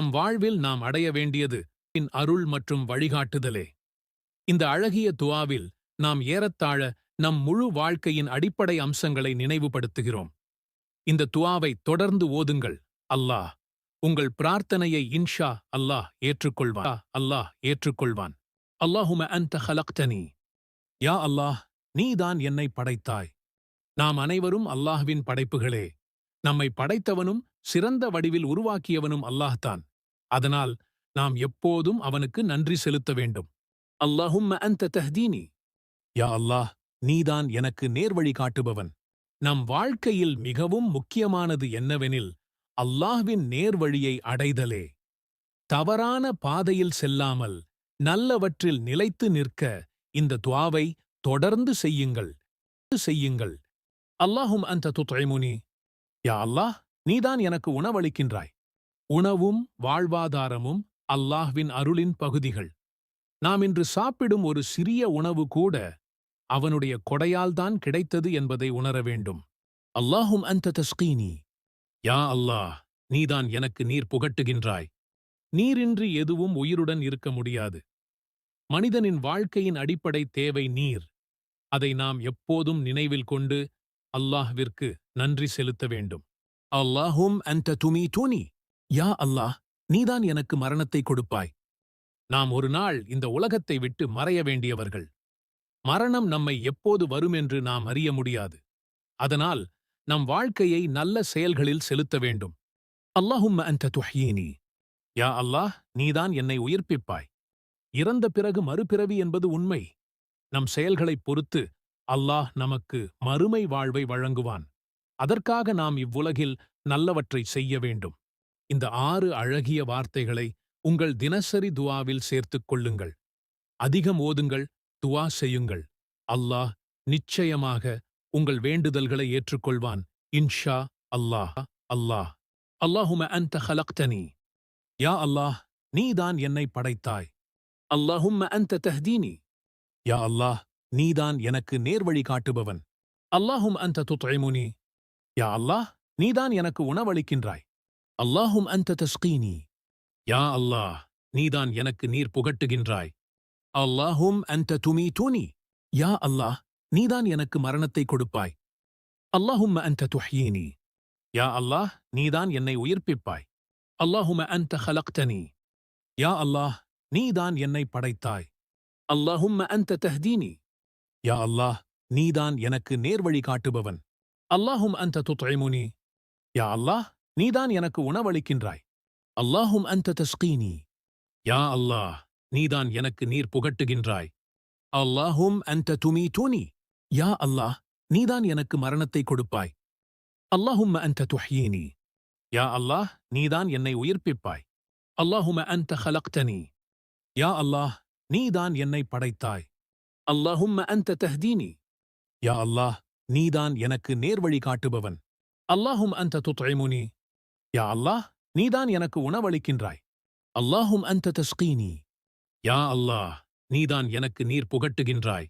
நம் வாழ்வில் நாம் அடைய வேண்டியது அருள் மற்றும் வழிகாட்டுதலே. இந்த அழகிய துஆவில் நாம் ஏறத்தாழ நம் முழு வாழ்க்கையின் அடிப்படை அம்சங்களை நினைவுபடுத்துகிறோம். இந்த துஆவை தொடர்ந்து ஓதுங்கள். அல்லாஹ் உங்கள் பிரார்த்தனையை இன்ஷா அல்லாஹ் ஏற்றுக்கொள்வான். அல்லாஹும அன்த ஹலக்தனி. யா அல்லாஹ், நீதான் என்னை படைத்தாய். நாம் அனைவரும் அல்லாஹ்வின் படைப்புகளே. நம்மை படைத்தவனும் சிறந்த வடிவில் உருவாக்கியவனும் அல்லாஹ்தான். அதனால் நாம் எப்போதும் அவனுக்கு நன்றி செலுத்த வேண்டும். அல்லாஹும்ம அன்த தஹ்தீனி. யா அல்லாஹ், நீதான் எனக்கு நேர்வழி காட்டுபவன். நம் வாழ்க்கையில் மிகவும் முக்கியமானது என்னவெனில் அல்லாஹ்வின் நேர்வழியை அடைதலே. தவறான பாதையில் செல்லாமல் நல்லவற்றில் நிலைத்து நிற்க இந்த துஆவை தொடர்ந்து செய்யுங்கள். அல்லாஹும் அன்த துத்இமுனி. யா அல்லாஹ், நீதான் எனக்கு உணவளிக்கின்றாய். உணவும் வாழ்வாதாரமும் அல்லாஹ்வின் அருளின் பகுதிகள். நாம் இன்று சாப்பிடும் ஒரு சிறிய உணவு கூட அவனுடைய கொடையால்தான் கிடைத்தது என்பதை உணர வேண்டும். அல்லாஹும் அன்த தஸ்கீனி. யா அல்லாஹ், நீதான் எனக்கு நீர் புகட்டுகின்றாய். நீரின்றி எதுவும் உயிருடன் இருக்க முடியாது. மனிதனின் வாழ்க்கையின் அடிப்படை தேவை நீர். அதை நாம் எப்போதும் நினைவில் கொண்டு அல்லாஹ்விற்கு நன்றி செலுத்த வேண்டும். அல்லாஹும் அன்த துமீதுனி. யா அல்லாஹ், நீதான் எனக்கு மரணத்தை கொடுப்பாய். நாம் ஒரு நாள் இந்த உலகத்தை விட்டு மறைய வேண்டியவர்கள். மரணம் நம்மை எப்போது வருமென்று நாம் அறிய முடியாது. அதனால் நம் வாழ்க்கையை நல்ல செயல்களில் செலுத்த வேண்டும். அல்லாஹும்ம அன்த துஹ்யீனி. யா அல்லாஹ், நீதான் என்னை உயிர்ப்பிப்பாய். இறந்த பிறகு மறுபிறவி என்பது உண்மை. நம் செயல்களைப் பொறுத்து அல்லாஹ் நமக்கு மறுமை வாழ்வை வழங்குவான். அதற்காக நாம் இவ்வுலகில் நல்லவற்றை செய்ய வேண்டும். இந்த 6 அழகிய வார்த்தைகளை உங்கள் தினசரி துஆவில் சேர்த்துக் கொள்ளுங்கள். அதிகம் ஓதுங்கள், துஆ செய்யுங்கள். அல்லாஹ் நிச்சயமாக உங்கள் வேண்டுதல்களை ஏற்றுக்கொள்வான். இன்ஷா அல்லாஹ். அல்லாஹும அன்த ஹலக்தனி. யா அல்லாஹ், நீதான் என்னை படைத்தாய். அல்லாஹும்ம அன்த தஹ்தீனி. யா அல்லாஹ், நீதான் எனக்கு நேர்வழி காட்டுபவன். அல்லாஹும் அன்த துத்இமுனி. யா அல்லாஹ், நீதான் எனக்கு உணவளிக்கின்றாய். அல்லாஹும் அன்த தஸ்கீனி. யா அல்லாஹ், நீதான் எனக்கு நீர் புகட்டுகின்றாய். அல்லாஹும் அன்த துமீதுனி. யா அல்லாஹ், நீதான் எனக்கு மரணத்தை கொடுப்பாய். அல்லாஹும்ம அன்த துஹ்யீனி. யா அல்லாஹ், நீதான் என்னை உயிர்ப்பிப்பாய். அல்லாஹும அன்த ஹலக்தனி. யா அல்லாஹ், நீதான் என்னை படைத்தாய். அல்லாஹும்ம அன்த தஹ்தீனி. யா அல்லாஹ், நீதான் எனக்கு நேர்வழி காட்டுபவன். அல்லாஹும் அன்த துத்இமுனி. யா அல்லாஹ், நீதான் எனக்கு உணவளிக்கின்றாய். அல்லாஹும் அன்த தஸ்கீனி. யா அல்லாஹ், நீதான் எனக்கு நீர் புகட்டுகின்றாய். அல்லாஹும் அன்த துமீதுனி. யா அல்லாஹ், நீதான் எனக்கு மரணத்தை கொடுப்பாய். அல்லாஹும்ம அன்த துஹ்யீனி. யா அல்லாஹ், நீதான் என்னை உயிர்ப்பிப்பாய். அல்லாஹும அன்த ஹலக்தனி. யா அல்லாஹ், நீதான் என்னை படைத்தாய். அல்லாஹும்ம அன்த தஹ்தீனி. யா அல்லாஹ், நீதான் எனக்கு நேர்வழி காட்டுபவன். அல்லாஹும் அன்த துத்இமுனி. யா அல்லாஹ், நீதான் எனக்கு உணவளிக்கின்றாய். அல்லாஹும் அன்த தஸ்கீனி. யா அல்லாஹ், நீதான் எனக்கு நீர் புகட்டுகின்றாய்.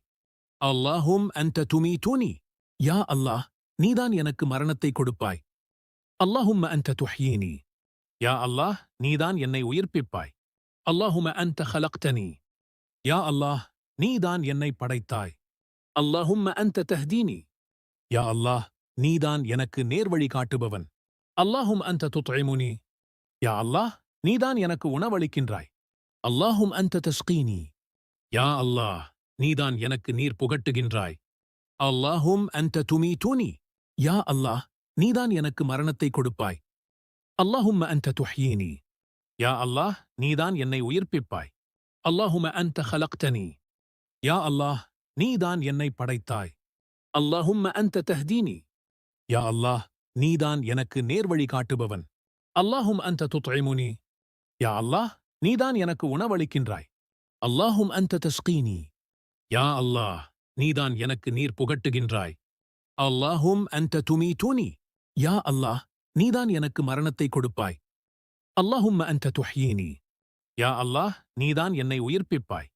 அல்லாஹும் அன்த துமீதுனி. யா அல்லாஹ், நீதான் எனக்கு மரணத்தை கொடுப்பாய். அல்லாஹும்ம அன்த துஹ்யீனி. யா அல்லாஹ், நீதான் என்னை உயிர்ப்பிப்பாய். அல்லாஹும அன்த ஹலக்தனி. யா அல்லாஹ், நீதான் என்னை படைத்தாய். அல்லாஹும்ம அன்த தஹ்தீனி. யா அல்லாஹ், நீதான் எனக்கு நேர்வழி காட்டுபவன். அல்லாஹும் அன்த துத்இமுனி. யா அல்லாஹ், நீதான் எனக்கு உணவளிக்கின்றாய். அல்லாஹும் அன்த தஸ்கீனி. யா அல்லாஹ், நீதான் எனக்கு நீர் புகட்டுகின்றாய். அல்லாஹும் அன்த துமீதுனி. யா அல்லாஹ், நீதான் எனக்கு மரணத்தை கொடுப்பாய். அல்லாஹும்ம அன்த துஹ்யீனி. யா அல்லாஹ், நீதான் என்னை உயிர்ப்பிப்பாய். அல்லாஹும அன்த ஹலக்தனி. யா அல்லாஹ், நீதான் என்னை படைத்தாய். அல்லாஹும்ம அன்த தஹ்தீனி. யா அல்லாஹ், நீதான் எனக்கு நேர்வழி காட்டுபவன். அல்லாஹும் அன்த துத்இமுனி. யா அல்லாஹ், நீதான் எனக்கு உணவளிக்கின்றாய். அல்லாஹும் அன்த தஸ்கீனி. யா அல்லாஹ், நீதான் எனக்கு நீர் புகட்டுகின்றாய். அல்லாஹும் அன்த துமீதுனி. யா அல்லாஹ், நீதான் எனக்கு மரணத்தை கொடுப்பாய். அல்லாஹும்ம அன்த துஹ்யீனி. யா அல்லாஹ், நீதான் என்னை உயிர்ப்பிப்பாய்.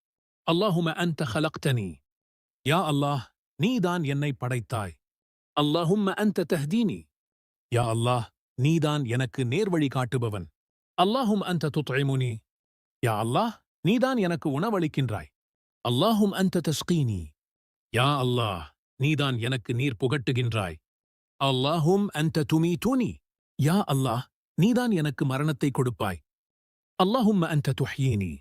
அல்லாஹும அன்த ஹலக்தனி. யா அல்லாஹ், நீதான் என்னை படைத்தாய். அல்லாஹும்ம அன்த தஹ்தீனி. யா அல்லாஹ், நீதான் எனக்கு நேர்வழி காட்டுபவன். அல்லாஹும் அன்த துத்இமுனி. யா அல்லாஹ், நீதான் எனக்கு உணவளிக்கின்றாய். அல்லாஹும் அன்த தஸ்கீனி. யா அல்லாஹ், நீதான் எனக்கு நீர் புகட்டுகின்றாய். அல்லாஹும் அன்த துமீதுனி. யா அல்லாஹ், நீதான் எனக்கு மரணத்தை கொடுப்பாய். அல்லாஹும்ம அன்த துஹ்யீனி.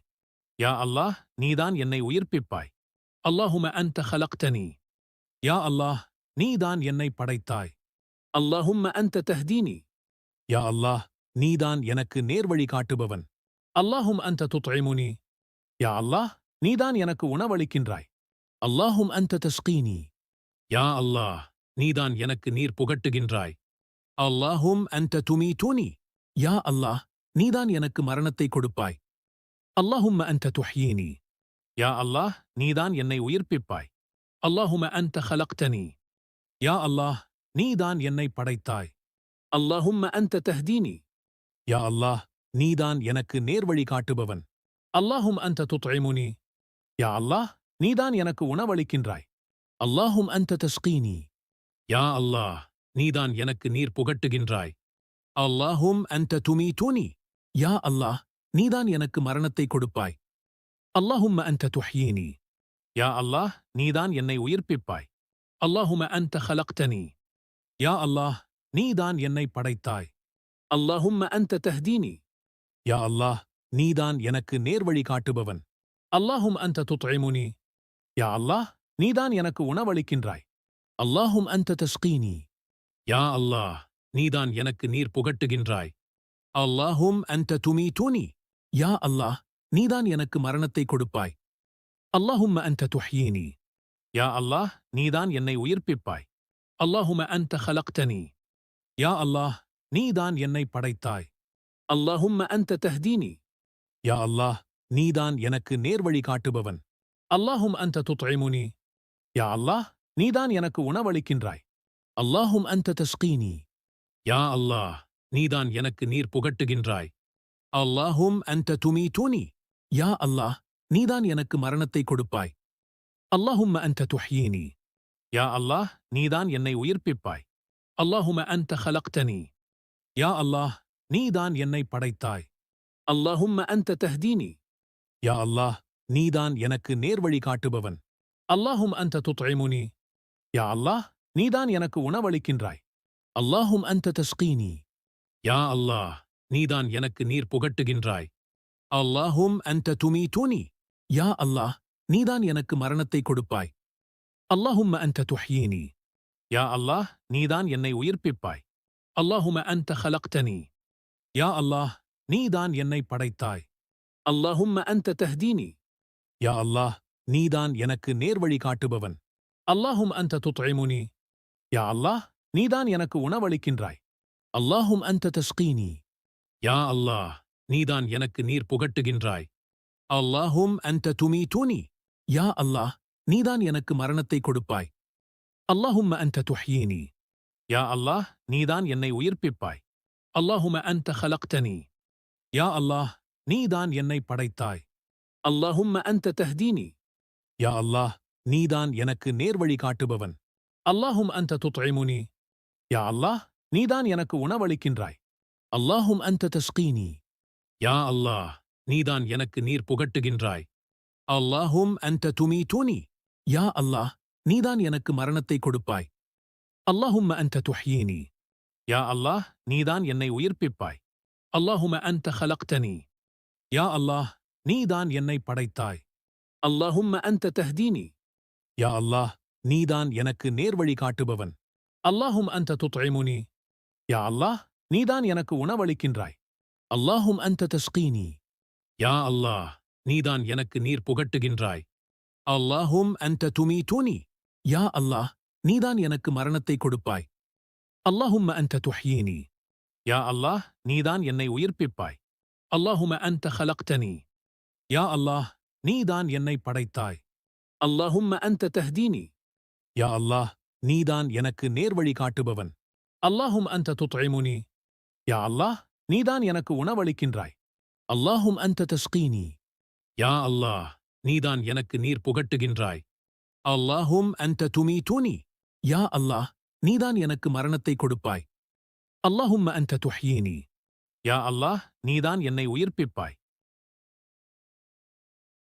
யா அல்லாஹ், நீதான் என்னை உயிர்ப்பிப்பாய். அல்லாஹும்ம அன்த ஹலக்தனி. யா அல்லாஹ், நீதான் என்னை படைத்தாய். அல்லாஹும்ம அன்த தஹ்தீனி. யா அல்லாஹ், நீதான் எனக்கு நேர்வழி காட்டுபவன். அல்லாஹும் அன்த துத்இமுனி. யா அல்லாஹ், நீதான் எனக்கு உணவளிக்கின்றாய். அல்லாஹும் அன்த தஸ்கீனி. யா அல்லாஹ், நீதான் எனக்கு நீர் புகட்டுகின்றாய். அல்லாஹும் அன்த துமீதுனி. யா அல்லாஹ், நீதான் எனக்கு மரணத்தை கொடுப்பாய். அல்லாஹும்ம அன்த துஹ்யீனி. யா அல்லாஹ், நீதான் என்னை உயிர்ப்பிப்பாய். அல்லாஹும்ம அன்த ஹலக்தனி. யா அல்லாஹ், நீதான் என்னை படைத்தாய். அல்லாஹும்ம அன்த தஹ்தீனி. யா அல்லாஹ், நீதான் எனக்கு நேர்வழி காட்டுபவன். அல்லாஹும் அன்த துத்இமுனி. யா அல்லாஹ், நீதான் எனக்கு உணவளிக்கின்றாய். அல்லாஹும் அன்த தஸ்கீனி. யா அல்லாஹ், நீதான் எனக்கு நீர் புகட்டுகின்றாய். அல்லாஹும் அன்த துமீதுனி. யா அல்லாஹ், நீதான் எனக்கு மரணத்தை கொடுப்பாய். அல்லாஹும்ம அன்த துஹ்யீனி. யா அல்லாஹ், நீதான் என்னை உயிர்ப்பிப்பாய். அல்லாஹும்ம அன்த ஹலக்தனி. யா அல்லாஹ், நீதான் என்னை படைத்தாய். அல்லாஹும்ம அன்த தஹ்தீனி. யா அல்லாஹ், நீதான் எனக்கு நேர்வழி காட்டுபவன். அல்லாஹும் அன்த துத்இமுனி. யா அல்லாஹ், நீதான் எனக்கு உணவளிக்கின்றாய். அல்லாஹும் அன்த தஸ்கீனி. யா அல்லாஹ், நீதான் எனக்கு நீர் புகட்டுகின்றாய். அல்லாஹும் அன்த துமீதுனி. யா அல்லாஹ், நீதான் எனக்கு மரணத்தை கொடுப்பாய். அல்லாஹும்ம அன்த துஹ்யீனி. யா அல்லாஹ், நீதான் என்னை உயிர்ப்பிப்பாய். அல்லாஹும்ம அன்த ஹலக்தனி. யா அல்லாஹ், நீதான் என்னை படைத்தாய். அல்லாஹும்ம அன்த தஹ்தீனி. யா அல்லாஹ், நீதான் எனக்கு நேர்வழி காட்டுபவன். அல்லாஹும் அன்த துத்இமுனி. யா அல்லாஹ், நீதான் எனக்கு உணவளிக்கின்றாய். அல்லாஹும் அன்த தஸ்கீனி. யா அல்லாஹ், நீதான் எனக்கு நீர் புகட்டுகின்றாய். அல்லாஹும் அன்த துமீதுனி. யா அல்லாஹ், நீதான் எனக்கு மரணத்தை கொடுப்பாய். அல்லாஹும்ம அன்த துஹ்யீனி. யா அல்லாஹ், நீதான் என்னை உயிர்ப்பிப்பாய். அல்லாஹும்ம அன்த ஹலக்தனி. யா அல்லாஹ், நீதான் என்னை படைத்தாய். அல்லாஹும்ம அன்த தஹ்தீனி. யா அல்லாஹ், நீதான் எனக்கு நேர்வழி காட்டுபவன். அல்லாஹும் அன்த துத்இமுனி. யா அல்லாஹ், நீதான் எனக்கு உணவளிக்கின்றாய். அல்லாஹும் அன்த தஸ்கீனி. யா அல்லாஹ், நீதான் எனக்கு நீர் புகட்டுகின்றாய். அல்லாஹும் அன்த துமீதுனி. யா அல்லாஹ், நீதான் எனக்கு மரணத்தை கொடுப்பாய். அல்லாஹும்ம அன்த துஹ்யீனி. யா அல்லாஹ், நீதான் என்னை உயிர்ப்பிப்பாய். அல்லாஹும்ம அன்த ஹலக்தனி. யா அல்லாஹ், நீதான் என்னை படைத்தாய். அல்லாஹும்ம அன்த தஹ்தீனி. யா அல்லாஹ், நீதான் எனக்கு நேர்வழி காட்டுபவன். அல்லாஹும் அன்த துத்இமுனி. யா அல்லாஹ், நீதான் எனக்கு உணவளிக்கின்றாய். அல்லாஹும் அன்த தஸ்கீனி. யா அல்லாஹ், நீதான் எனக்கு நீர் புகட்டுகின்றாய். அல்லாஹும் அன்த துமீதுனி. யா அல்லாஹ், நீதான் எனக்கு மரணத்தை கொடுப்பாய். அல்லாஹும்ம அன்த துஹ்யீனி. யா அல்லாஹ், நீதான் என்னை உயிர்ப்பிப்பாய். அல்லாஹும்ம அன்த ஹலக்தனி. யா அல்லாஹ், நீதான் என்னை படைத்தாய். அல்லாஹும்ம அன்த தஹ்தீனி. யா அல்லாஹ், நீதான் எனக்கு நேர்வழி காட்டுபவன். அல்லாஹும் அன்த துத்இமுனி. யா அல்லாஹ், நீதான் எனக்கு உணவளிக்கின்றாய். அல்லாஹும் அன்த தஸ்கீனி. யா அல்லாஹ், நீதான் எனக்கு நீர் புகட்டுகின்றாய். அல்லாஹும் அன்த துமீதுனி. யா அல்லாஹ், நீதான் எனக்கு மரணத்தை கொடுப்பாய். அல்லாஹும்ம அன்த துஹ்யீனி. யா அல்லாஹ், நீதான் என்னை உயிர்ப்பிப்பாய். அல்லாஹும்ம அன்த ஹலக்தனி. யா அல்லாஹ், நீதான் என்னை படைத்தாய். அல்லாஹும்ம அன்த தஹ்தீனி. யா அல்லாஹ், நீதான் எனக்கு நேர்வழி காட்டுபவன். அல்லாஹும் அன்த துத்இமுனி. யா அல்லாஹ், நீதான் எனக்கு உணவளிக்கின்றாய். அல்லாஹும் அன்த தஸ்கீனி. யா அல்லாஹ், நீதான் எனக்கு நீர் புகட்டுகின்றாய். அல்லாஹும் அன்த துமீதுனி. யா அல்லாஹ், நீதான் எனக்கு மரணத்தை கொடுப்பாய். அல்லாஹும்ம அன்த துஹ்யீனி. யா அல்லாஹ், நீதான் என்னை உயிர்ப்பிப்பாய். அல்லாஹும்ம அன்த ஹலக்தனி. யா அல்லாஹ், நீதான் என்னை படைத்தாய். அல்லாஹும்ம அன்த தஹ்தீனி. யா அல்லாஹ், நீதான் எனக்கு நேர்வழி காட்டுபவன். அல்லாஹும் அன்த துத்இமுனி. யா அல்லாஹ், நீதான் எனக்கு உணவளிக்கின்றாய். அல்லாஹும் அன்த தஸ்கீனி. யா அல்லாஹ், நீதான் எனக்கு நீர் புகட்டுகின்றாய். அல்லாஹும் அன்த துமீதுனி. யா அல்லாஹ், நீதான் எனக்கு மரணத்தை கொடுப்பாய். அல்லாஹும்ம அன்த துஹ்யீனி. யா அல்லாஹ், நீதான் என்னை உயிர்ப்பிப்பாய்.